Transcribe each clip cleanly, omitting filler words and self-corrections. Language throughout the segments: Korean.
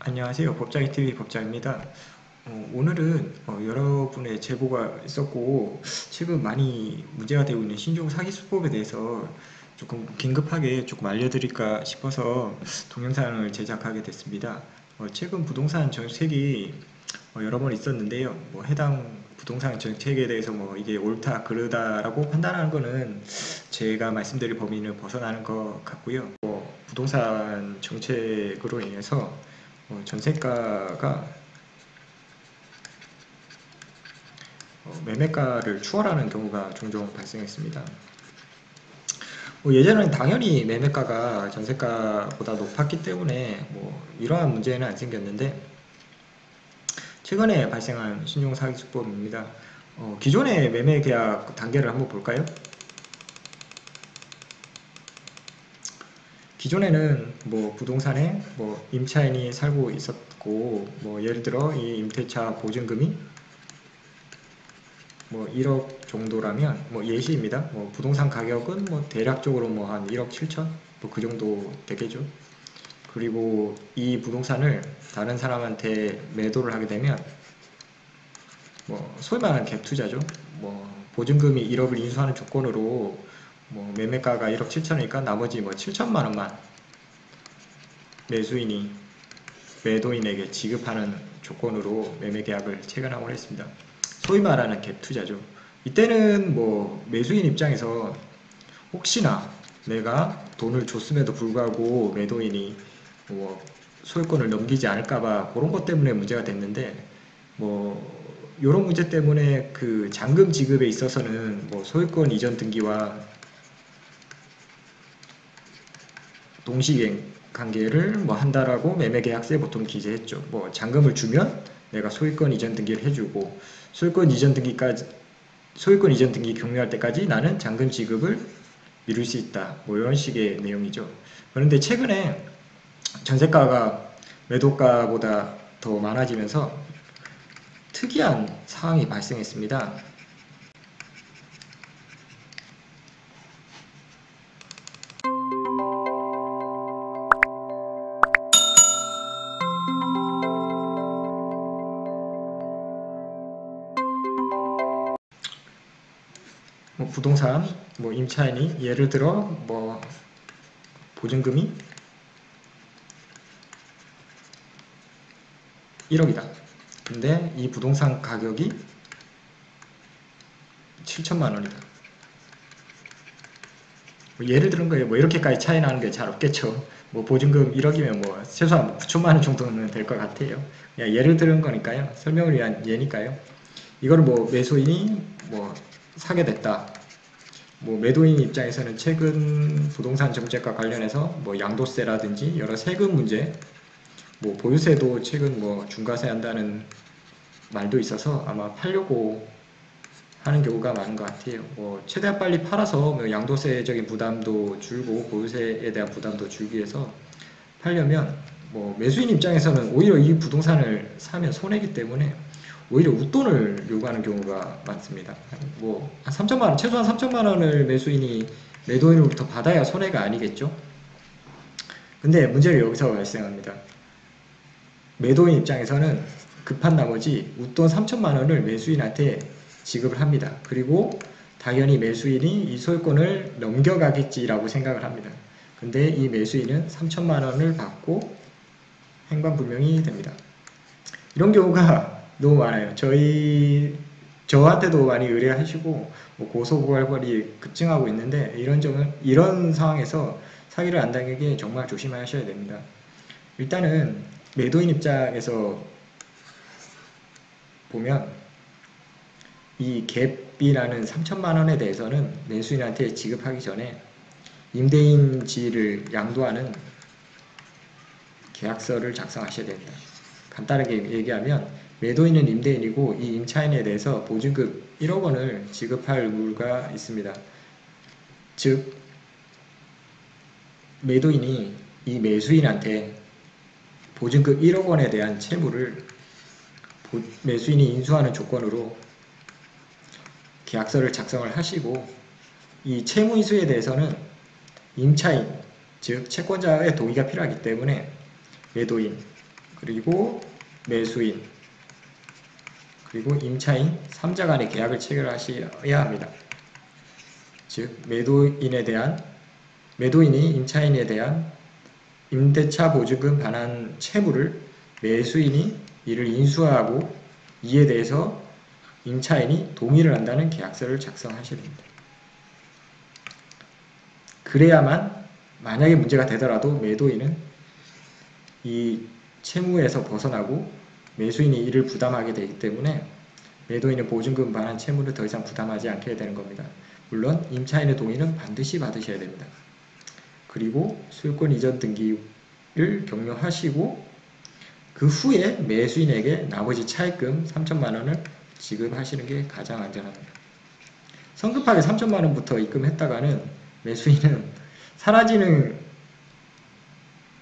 안녕하세요. 법장이TV 법장입니다. 오늘은 여러분의 제보가 있었고 최근 많이 문제가 되고 있는 신종 사기수법에 대해서 조금 긴급하게 조금 알려드릴까 싶어서 동영상을 제작하게 됐습니다. 최근 부동산 정책이 여러 번 있었는데요. 해당 부동산 정책에 대해서 이게 옳다 그르다라고 판단하는 거는 제가 말씀드릴 범위는 벗어나는 것 같고요. 부동산 정책으로 인해서 전세가가 매매가를 추월하는 경우가 종종 발생했습니다. 예전에는 당연히 매매가가 전세가보다 높았기 때문에 이러한 문제는 안 생겼는데 최근에 발생한 신용 사기 수법입니다. 기존의 매매 계약 단계를 한번 볼까요? 기존에는 부동산에 임차인이 살고 있었고 예를 들어 이 임대차 보증금이 1억 정도라면 예시입니다. 부동산 가격은 대략적으로 한 1억 7천 그 정도 되겠죠. 그리고 이 부동산을 다른 사람한테 매도를 하게 되면 소위 말하는 갭 투자죠. 보증금이 1억을 인수하는 조건으로 매매가가 1억 7천이니까 나머지 7천만 원만 매수인이 매도인에게 지급하는 조건으로 매매 계약을 체결하고 했습니다. 소위 말하는 갭 투자죠. 이때는 매수인 입장에서 혹시나 내가 돈을 줬음에도 불구하고 매도인이 소유권을 넘기지 않을까봐 그런 것 때문에 문제가 됐는데 이런 문제 때문에 그 잔금 지급에 있어서는 소유권 이전 등기와 동시행 관계를 한다라고 매매계약서에 보통 기재했죠. 잔금을 주면 내가 소유권 이전 등기를 해주고 소유권 이전 등기 경료할 때까지 나는 잔금 지급을 미룰 수 있다. 이런 식의 내용이죠. 그런데 최근에 전세가가 매도가보다 더 많아지면서 특이한 상황이 발생했습니다. 부동산 임차인이 예를 들어 보증금이 1억이다. 근데 이 부동산 가격이 7천만 원이다. 예를 들은 거예요. 이렇게까지 차이 나는 게 잘 없겠죠. 보증금 1억이면 최소한 9천만 원 정도는 될 것 같아요. 그냥 예를 들은 거니까요. 설명을 위한 예니까요. 이걸 매수인이 사게 됐다. 매도인 입장에서는 최근 부동산 정책과 관련해서 양도세라든지 여러 세금 문제, 보유세도 최근 중과세 한다는 말도 있어서 아마 팔려고 하는 경우가 많은 것 같아요. 최대한 빨리 팔아서 양도세적인 부담도 줄고 보유세에 대한 부담도 줄기 위해서 팔려면 매수인 입장에서는 오히려 이 부동산을 사면 손해이기 때문에 오히려 웃돈을 요구하는 경우가 많습니다. 한 3천만 원, 최소한 3천만 원을 매수인이 매도인으로부터 받아야 손해가 아니겠죠. 근데 문제는 여기서 발생합니다. 매도인 입장에서는 급한 나머지 웃돈 3천만 원을 매수인한테 지급을 합니다. 그리고 당연히 매수인이 이 소유권을 넘겨가겠지라고 생각을 합니다. 근데 이 매수인은 3천만 원을 받고 행방불명이 됩니다. 이런 경우가 너무 많아요. 저한테도 많이 의뢰하시고 고소고발이 급증하고 있는데 이런 상황에서 사기를 안 당하게 정말 조심하셔야 됩니다. 일단은 매도인 입장에서 보면 이 갭이라는 3천만 원에 대해서는 매수인한테 지급하기 전에 임대인지를 양도하는 계약서를 작성하셔야 됩니다. 간단하게 얘기하면 매도인은 임대인이고 이 임차인에 대해서 보증금 1억 원을 지급할 의무가 있습니다. 즉 매도인이 이 매수인한테 보증금 1억 원에 대한 채무를 매수인이 인수하는 조건으로 계약서를 작성을 하시고 이 채무 인수에 대해서는 임차인, 즉 채권자의 동의가 필요하기 때문에 매도인, 그리고 매수인, 그리고 임차인 3자 간의 계약을 체결하셔야 합니다. 즉 매도인이 임차인에 대한 임대차 보증금 반환 채무를 매수인이 이를 인수하고 이에 대해서 임차인이 동의를 한다는 계약서를 작성하셔야 됩니다. 그래야만 만약에 문제가 되더라도 매도인은 이 채무에서 벗어나고 매수인이 이를 부담하게 되기 때문에 매도인은 보증금 반환 채무를 더 이상 부담하지 않게 되는 겁니다. 물론 임차인의 동의는 반드시 받으셔야 됩니다. 그리고 소유권 이전 등기를 격려하시고 그 후에 매수인에게 나머지 차입금 3천만 원을 지급하시는 게 가장 안전합니다. 성급하게 3천만 원부터 입금했다가는 매수인은 사라지는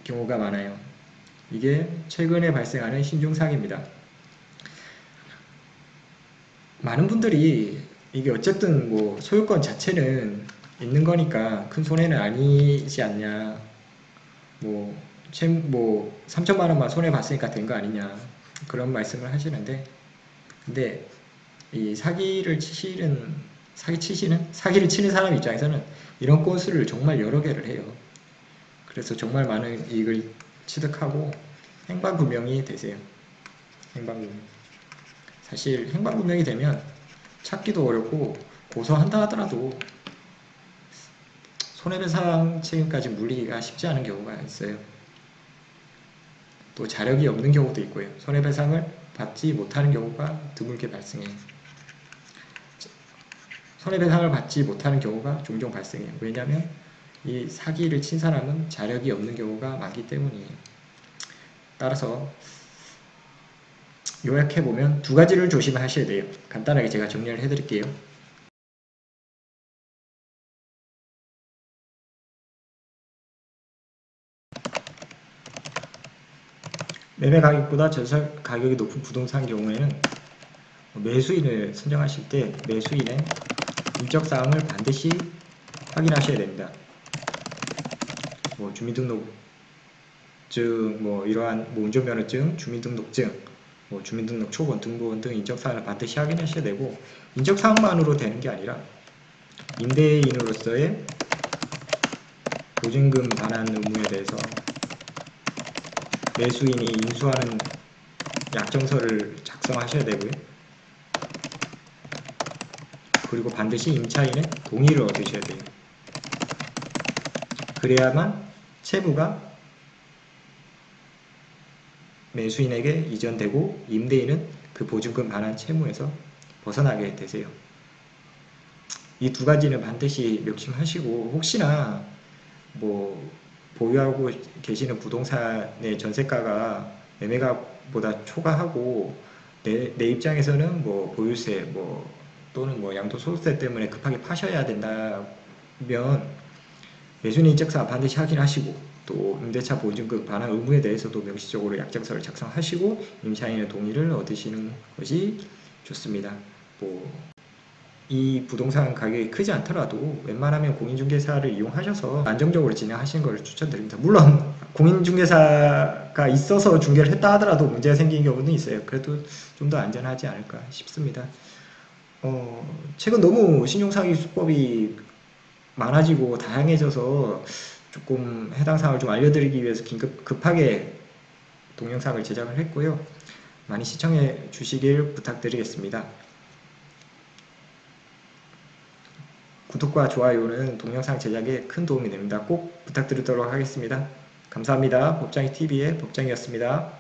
경우가 많아요. 이게 최근에 발생하는 신중사기입니다. 많은 분들이 이게 어쨌든 뭐 소유권 자체는 있는 거니까 큰 손해는 아니지 않냐, 뭐 3천만 원만 손해 봤으니까 된 거 아니냐, 그런 말씀을 하시는데, 근데 이 사기를 치는 사람 입장에서는 이런 건수를 정말 여러 개를 해요. 그래서 정말 많은 이익을 취득하고 행방불명이 되세요. 행방불명. 사실 행방불명이 되면 찾기도 어렵고 고소한다 하더라도 손해배상 책임까지 물리기가 쉽지 않은 경우가 있어요. 또 자력이 없는 경우도 있고요. 손해배상을 받지 못하는 경우가 드물게 발생해요. 손해배상을 받지 못하는 경우가 종종 발생해요. 왜냐하면 이 사기를 친 사람은 자력이 없는 경우가 많기 때문이에요. 따라서 요약해보면 두 가지를 조심하셔야 돼요. 간단하게 제가 정리를 해드릴게요. 매매 가격보다 전세 가격이 높은 부동산 경우에는 매수인을 선정하실 때 매수인의 인적사항을 반드시 확인하셔야 됩니다. 뭐 주민등록증, 뭐 이러한 뭐 운전면허증, 주민등록증, 뭐 주민등록 초본, 등본 등 인적사항을 반드시 확인하셔야 되고, 인적사항만으로 되는 게 아니라 임대인으로서의 보증금 반환 의무에 대해서 매수인이 인수하는 약정서를 작성하셔야 되고요. 그리고 반드시 임차인의 동의를 얻으셔야 돼요. 그래야만 채무가 매수인에게 이전되고 임대인은 그 보증금 반환 채무에서 벗어나게 되세요. 이 두 가지는 반드시 명심하시고, 혹시나 뭐 보유하고 계시는 부동산의 전세가가 매매가보다 초과하고 내 입장에서는 뭐 보유세 뭐 또는 뭐 양도소득세 때문에 급하게 파셔야 된다면 매수인 인적사항 반드시 확인하시고, 또 임대차 보증금 반환 의무에 대해서도 명시적으로 약정서를 작성하시고 임차인의 동의를 얻으시는 것이 좋습니다. 이 부동산 가격이 크지 않더라도 웬만하면 공인중개사를 이용하셔서 안정적으로 진행하시는 것을 추천드립니다. 물론 공인중개사가 있어서 중개를 했다 하더라도 문제가 생기는 경우는 있어요. 그래도 좀 더 안전하지 않을까 싶습니다. 최근 너무 신용사기 수법이 많아지고 다양해져서 조금 해당 사항을 좀 알려드리기 위해서 급하게 동영상을 제작을 했고요. 많이 시청해 주시길 부탁드리겠습니다. 구독과 좋아요는 동영상 제작에 큰 도움이 됩니다. 꼭 부탁드리도록 하겠습니다. 감사합니다. 법장이TV의 법장이었습니다.